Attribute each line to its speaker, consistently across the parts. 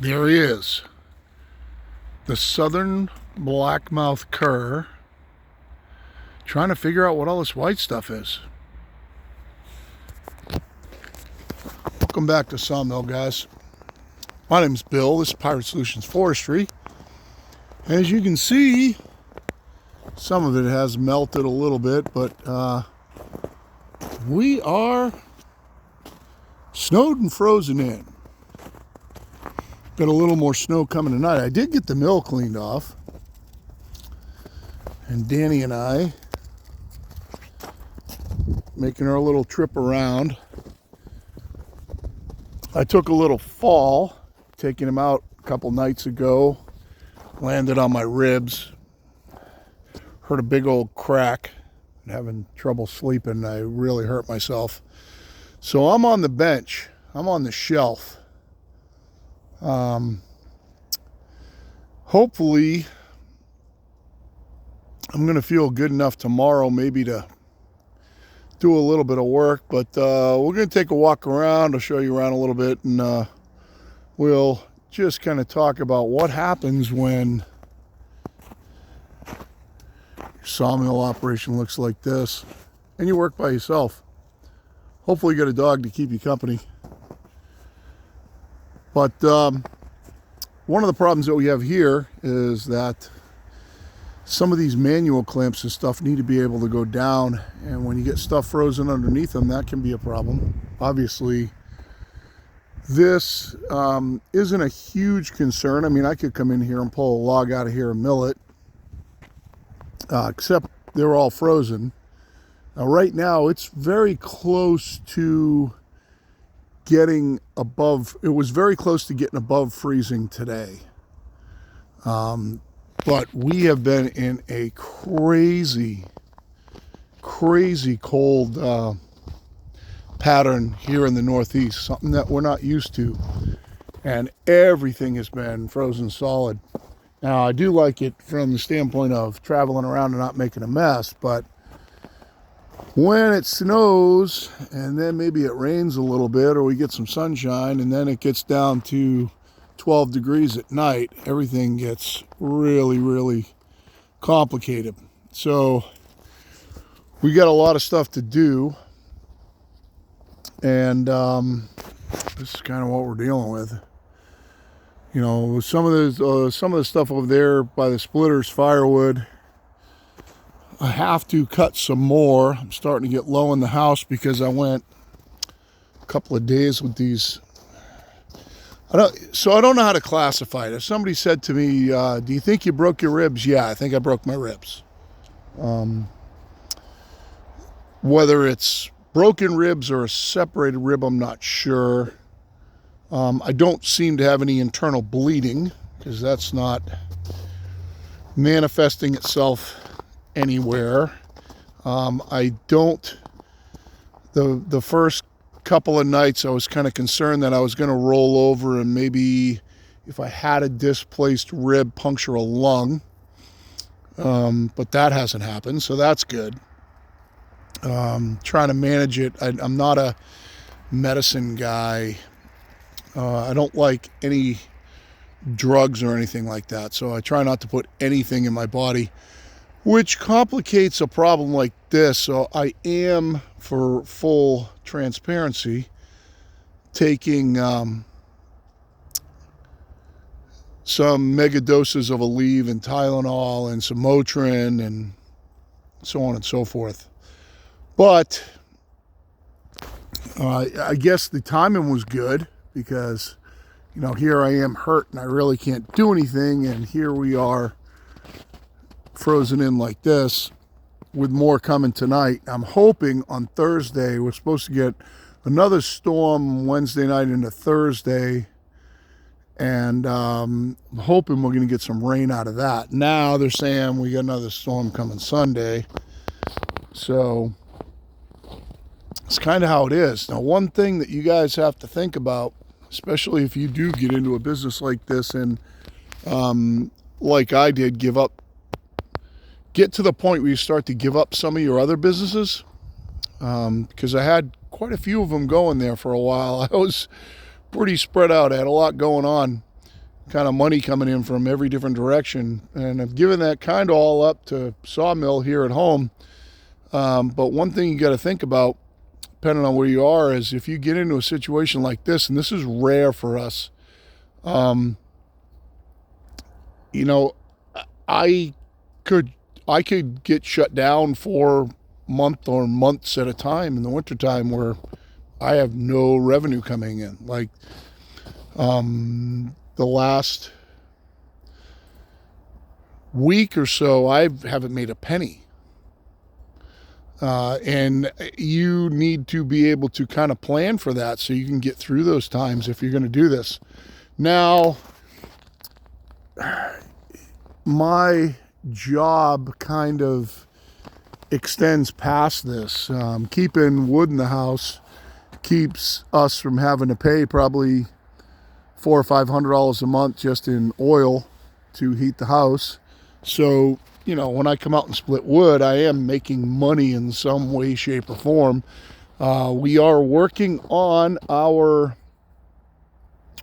Speaker 1: There he is, the southern blackmouth cur, trying to figure out what all this white stuff is. Welcome back to Sawmill, guys. My name's Bill. This is Pirate Solutions Forestry. As you can see, some of it has melted a little bit, but we are snowed and frozen in. Got a little more snow coming tonight. I did get the mill cleaned off, and Danny and I making our little trip around. I took a little fall, taking him out a couple nights ago, landed on my ribs, heard a big old crack, and having trouble sleeping. I really hurt myself. So I'm on the bench, I'm on the shelf. Hopefully I'm going to feel good enough tomorrow maybe to do a little bit of work, but we're going to take a walk around. I'll show you around a little bit, and we'll just kind of talk about what happens when your sawmill operation looks like this and you work by yourself. Hopefully you got a dog to keep you company. But one of the problems that we have here is that some of these manual clamps and stuff need to be able to go down, and when you get stuff frozen underneath them, that can be a problem. Obviously, this isn't a huge concern. I mean, I could come in here and pull a log out of here and mill it, except they're all frozen. Now, right now, it's very close to getting above, it was very close to getting above freezing today. But we have been in a crazy cold pattern here in the Northeast, something that we're not used to. And everything has been frozen solid. Now, I do like it from the standpoint of traveling around and not making a mess, but when it snows and then maybe it rains a little bit or we get some sunshine and then it gets down to 12 degrees at night, everything gets really complicated. So we got a lot of stuff to do, and this is kind of what we're dealing with. You know, some of the stuff over there by the splitters, firewood, I have to cut some more. I'm starting to get low in the house because I went a couple of days with these. I don't know how to classify it. If somebody said to me, do you think you broke your ribs? Yeah, I think I broke my ribs. Whether it's broken ribs or a separated rib, I'm not sure. I don't seem to have any internal bleeding because that's not manifesting itself anywhere. I don't, the first couple of nights I was kind of concerned that I was going to roll over and maybe if I had a displaced rib, puncture a lung, but that hasn't happened, so that's good. Trying to manage it. I'm not a medicine guy. I don't like any drugs or anything like that, so I try not to put anything in my body, which complicates a problem like this. So I am, for full transparency, taking some mega doses of Aleve and Tylenol and some Motrin and so on and so forth. But I guess the timing was good because, you know, here I am hurt and I really can't do anything, and here we are frozen in like this with more coming tonight. I'm hoping on Thursday, we're supposed to get another storm Wednesday night into Thursday, and I'm hoping we're going to get some rain out of that. Now they're saying we got another storm coming Sunday, so it's kind of how it is. Now, one thing that you guys have to think about, especially if you do get into a business like this and like I did, get to the point where you start to give up some of your other businesses, because I had quite a few of them going there for a while. I was pretty spread out. I had a lot going on. kind of money coming in from every different direction. And I've given that kind of all up to sawmill here at home. But one thing you got to think about, depending on where you are, is if you get into a situation like this, and this is rare for us, you know, I could get shut down for month or months at a time in the wintertime where I have no revenue coming in. Like the last week or so, I haven't made a penny. And you need to be able to kind of plan for that so you can get through those times if you're going to do this. Now, my job kind of extends past this. Keeping wood in the house keeps us from having to pay probably $400 or $500 a month just in oil to heat the house. So, you know, when I come out and split wood, I am making money in some way, shape, or form. We are working on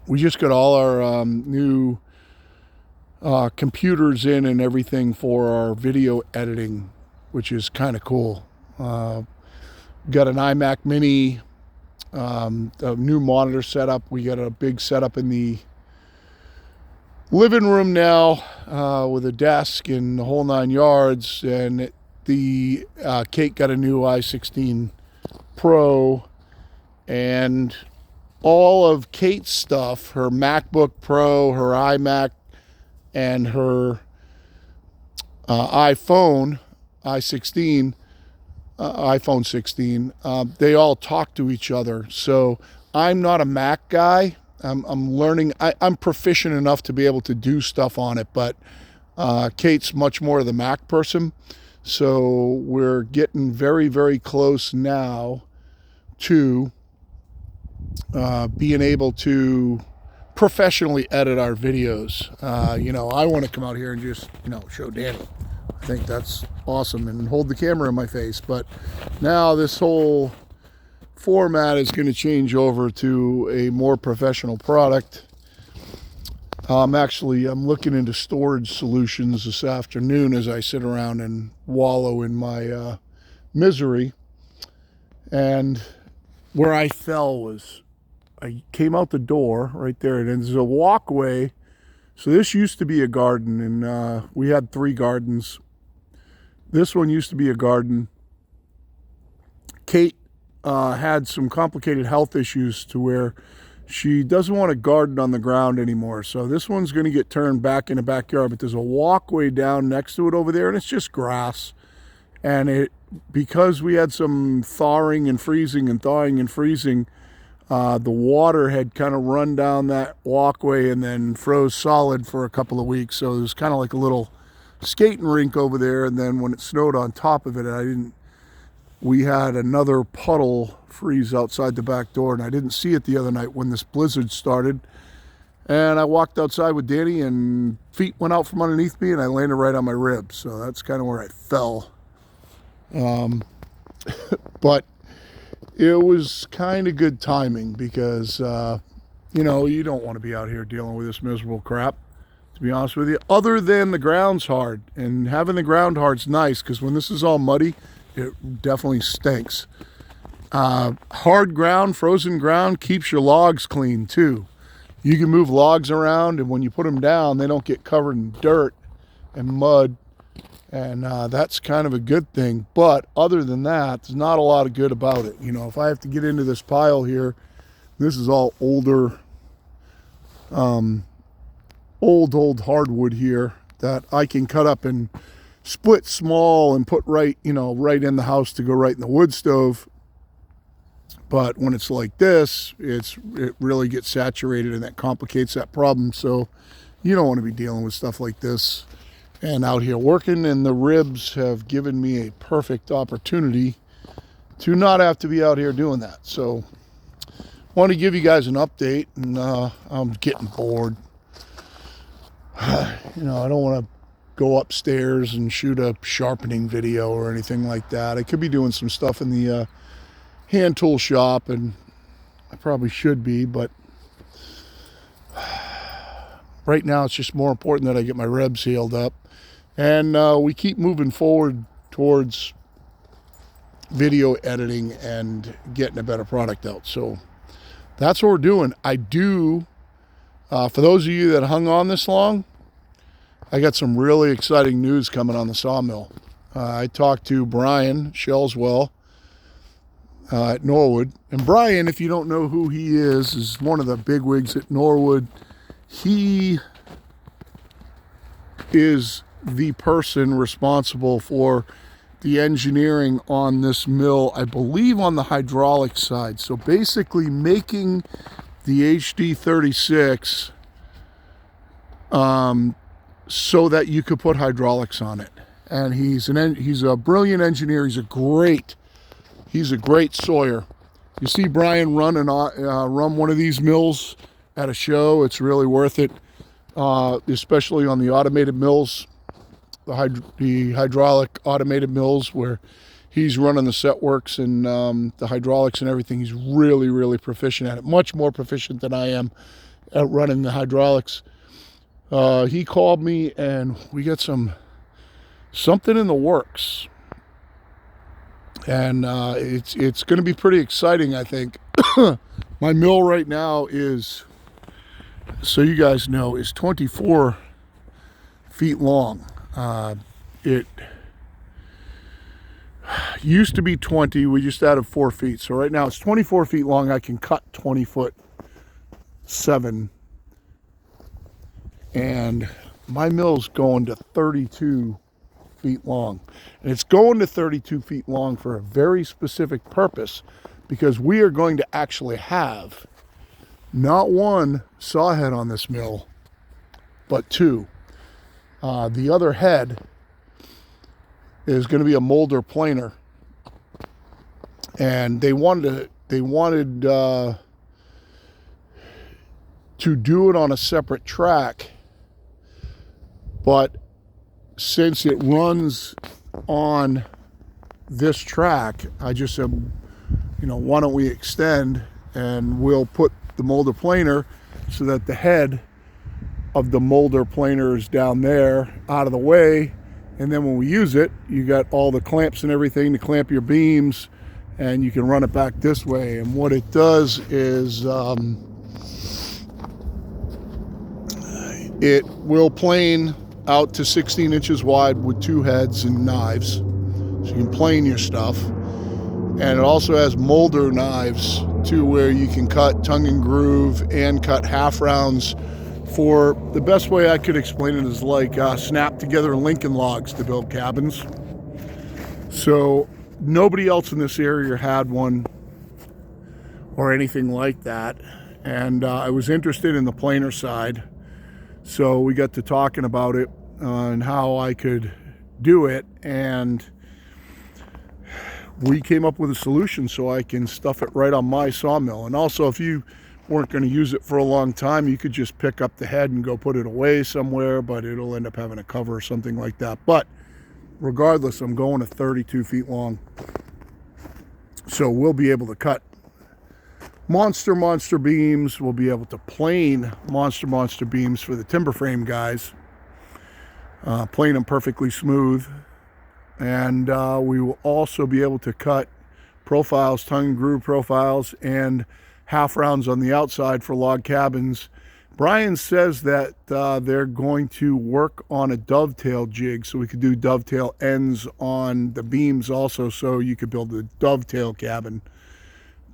Speaker 1: we just got all our new computers in and everything for our video editing, which is kind of cool. Got an iMac Mini, a new monitor setup. We got a big setup in the living room now with a desk and the whole 9 yards. And Kate got a new i16 Pro, and all of Kate's stuff, her MacBook Pro, her iMac, and her iPhone 16, they all talk to each other. So I'm not a Mac guy. I'm learning. I'm proficient enough to be able to do stuff on it, but Kate's much more of the Mac person. So we're getting very, very close now to being able to professionally edit our videos. You know, I want to come out here and just, you know, show Danny. I think that's awesome and hold the camera in my face. But now this whole format is going to change over to a more professional product. I'm looking into storage solutions this afternoon as I sit around and wallow in my misery. And where I fell was, I came out the door right there, and there's a walkway. So this used to be a garden, and we had 3 gardens. This one used to be a garden. Kate had some complicated health issues to where she doesn't want to garden on the ground anymore. So this one's going to get turned back in the backyard, but there's a walkway down next to it over there, and it's just grass. And because we had some thawing and freezing, the water had kind of run down that walkway and then froze solid for a couple of weeks. So it was kind of like a little skating rink over there. And then when it snowed on top of it, we had another puddle freeze outside the back door, and I didn't see it the other night when this blizzard started. And I walked outside with Danny, and feet went out from underneath me, and I landed right on my ribs. So that's kind of where I fell. But it was kind of good timing because, you know, you don't want to be out here dealing with this miserable crap, to be honest with you, other than the ground's hard. And having the ground hard's nice because when this is all muddy, it definitely stinks. Hard ground, frozen ground keeps your logs clean too. You can move logs around, and when you put them down, they don't get covered in dirt and mud. And that's kind of a good thing. But other than that, there's not a lot of good about it. You know, if I have to get into this pile here, this is all older, old hardwood here that I can cut up and split small and put right in the house to go right in the wood stove. But when it's like this, it really gets saturated, and that complicates that problem. So you don't want to be dealing with stuff like this and out here working, and the ribs have given me a perfect opportunity to not have to be out here doing that. So I want to give you guys an update, and I'm getting bored. You know, I don't want to go upstairs and shoot a sharpening video or anything like that. I could be doing some stuff in the hand tool shop, and I probably should be, but right now it's just more important that I get my ribs healed up. And we keep moving forward towards video editing and getting a better product out. So that's what we're doing. I do, for those of you that hung on this long, I got some really exciting news coming on the sawmill. I talked to Brian Shellswell at Norwood. And Brian, if you don't know who he is one of the bigwigs at Norwood. He is the person responsible for the engineering on this mill, I believe on the hydraulic side. So basically making the HD36 so that you could put hydraulics on it. And he's a brilliant engineer. He's a great sawyer. You see Brian run one of these mills at a show. It's really worth it, especially on the automated mills, the hydraulic automated mills where he's running the set works and the hydraulics and everything. He's really proficient at it, much more proficient than I am at running the hydraulics. He called me and we got something in the works, and it's going to be pretty exciting, I think. My mill right now is, so you guys know, is 24 feet long. It used to be 20. We just added 4 feet. So right now it's 24 feet long. I can cut 20'7", and my mill's going to 32 feet long. And it's going to 32 feet long for a very specific purpose, because we are going to actually have not one saw head on this mill, but two. The other head is going to be a molder planer, and they wanted to do it on a separate track, but since it runs on this track, I just said, why don't we extend, and we'll put the molder planer so that the head of the molder planer is down there out of the way, and then when we use it, you got all the clamps and everything to clamp your beams, and you can run it back this way. And what it does is it will plane out to 16 inches wide with 2 heads and knives, so you can plane your stuff. And it also has molder knives too, where you can cut tongue and groove and cut half rounds. For the best way I could explain it is like snap together Lincoln logs to build cabins. So nobody else in this area had one or anything like that, and I was interested in the planer side, so we got to talking about it and how I could do it, and we came up with a solution so I can stuff it right on my sawmill. And also, if you weren't going to use it for a long time, you could just pick up the head and go put it away somewhere, but it'll end up having a cover or something like that. But regardless, I'm going to 32 feet long, so we'll be able to cut monster beams. We'll be able to plane monster beams for the timber frame guys, plane them perfectly smooth. And we will also be able to cut profiles, tongue and groove profiles, and half rounds on the outside for log cabins. Brian says that they're going to work on a dovetail jig, so we could do dovetail ends on the beams also, so you could build a dovetail cabin.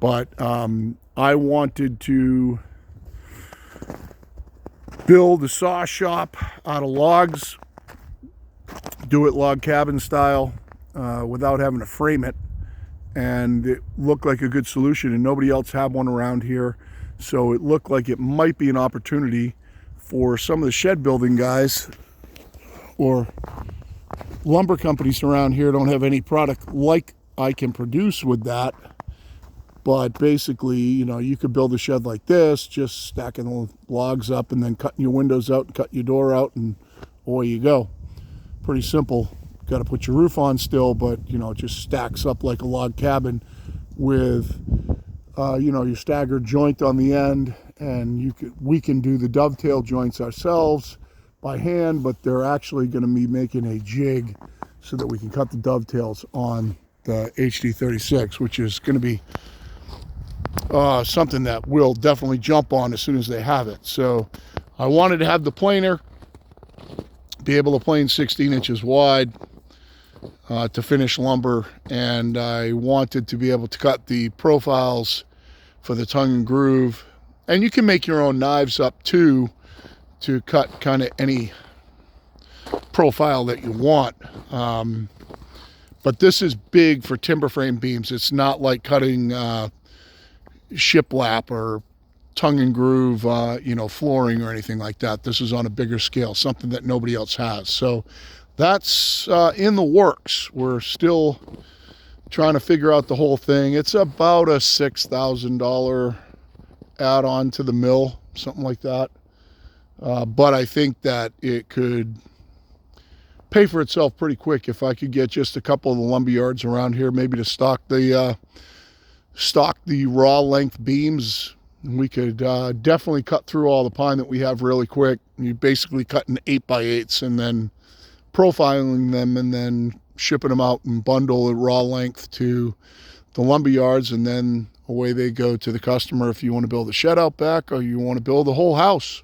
Speaker 1: But I wanted to build a saw shop out of logs, do it log cabin style, without having to frame it, and it looked like a good solution, and nobody else had one around here, so it looked like it might be an opportunity for some of the shed building guys or lumber companies around here. Don't have any product like I can produce with that, but basically, you could build a shed like this, just stacking the logs up and then cutting your windows out and cutting your door out, and away you go. Pretty simple. Got to put your roof on still, but it just stacks up like a log cabin with your staggered joint on the end and we can do the dovetail joints ourselves by hand, but they're actually going to be making a jig so that we can cut the dovetails on the HD36, which is going to be something that we'll definitely jump on as soon as they have it. So I wanted to have the planer, be able to plane 16 inches wide to finish lumber, and I wanted to be able to cut the profiles for the tongue and groove. And you can make your own knives up too to cut kind of any profile that you want. But this is big for timber frame beams. It's not like cutting shiplap or tongue and groove, flooring or anything like that. This is on a bigger scale, something that nobody else has. So that's in the works. We're still trying to figure out the whole thing. It's about a $6,000 add-on to the mill, something like that. But I think that it could pay for itself pretty quick if I could get just a couple of the lumber yards around here, maybe to stock the raw length beams. We could definitely cut through all the pine that we have really quick. You basically cut in 8x8s and then profiling them and then shipping them out and bundle at raw length to the lumber yards, and then away they go to the customer. If you want to build a shed out back or you want to build a whole house,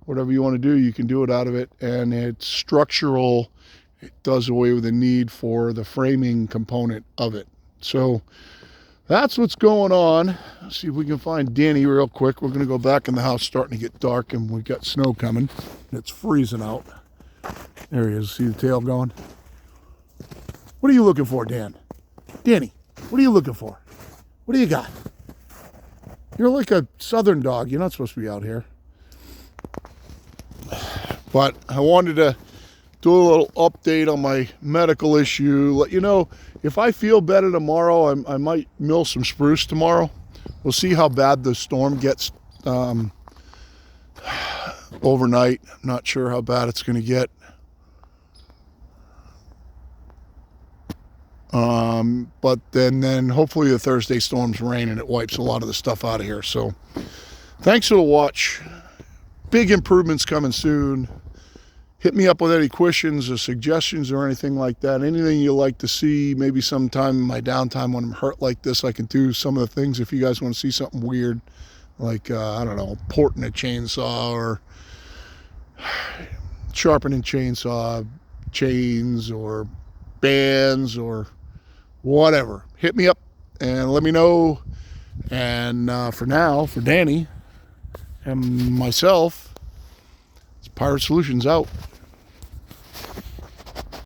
Speaker 1: whatever you want to do, you can do it out of it. And it's structural. It does away with the need for the framing component of it. So that's what's going on. Let's see if we can find Danny real quick. We're going to go back in the house, starting to get dark, and we got snow coming. It's freezing out. There he is. See the tail going? What are you looking for, Dan? Danny, what are you looking for? What do you got? You're like a southern dog. You're not supposed to be out here. But I wanted to do a little update on my medical issue. Let you know, if I feel better tomorrow, I might mill some spruce tomorrow. We'll see how bad the storm gets overnight. I'm not sure how bad it's going to get. But then hopefully the Thursday storms rain and it wipes a lot of the stuff out of here. So thanks for the watch. Big improvements coming soon. Hit me up with any questions or suggestions or anything like that. Anything you like to see, maybe sometime in my downtime when I'm hurt like this, I can do some of the things. If you guys want to see something weird, like, I don't know, porting a chainsaw or sharpening chainsaw chains or bands or whatever, hit me up and let me know. And for now, for Danny and myself, it's Pirate Solutions out.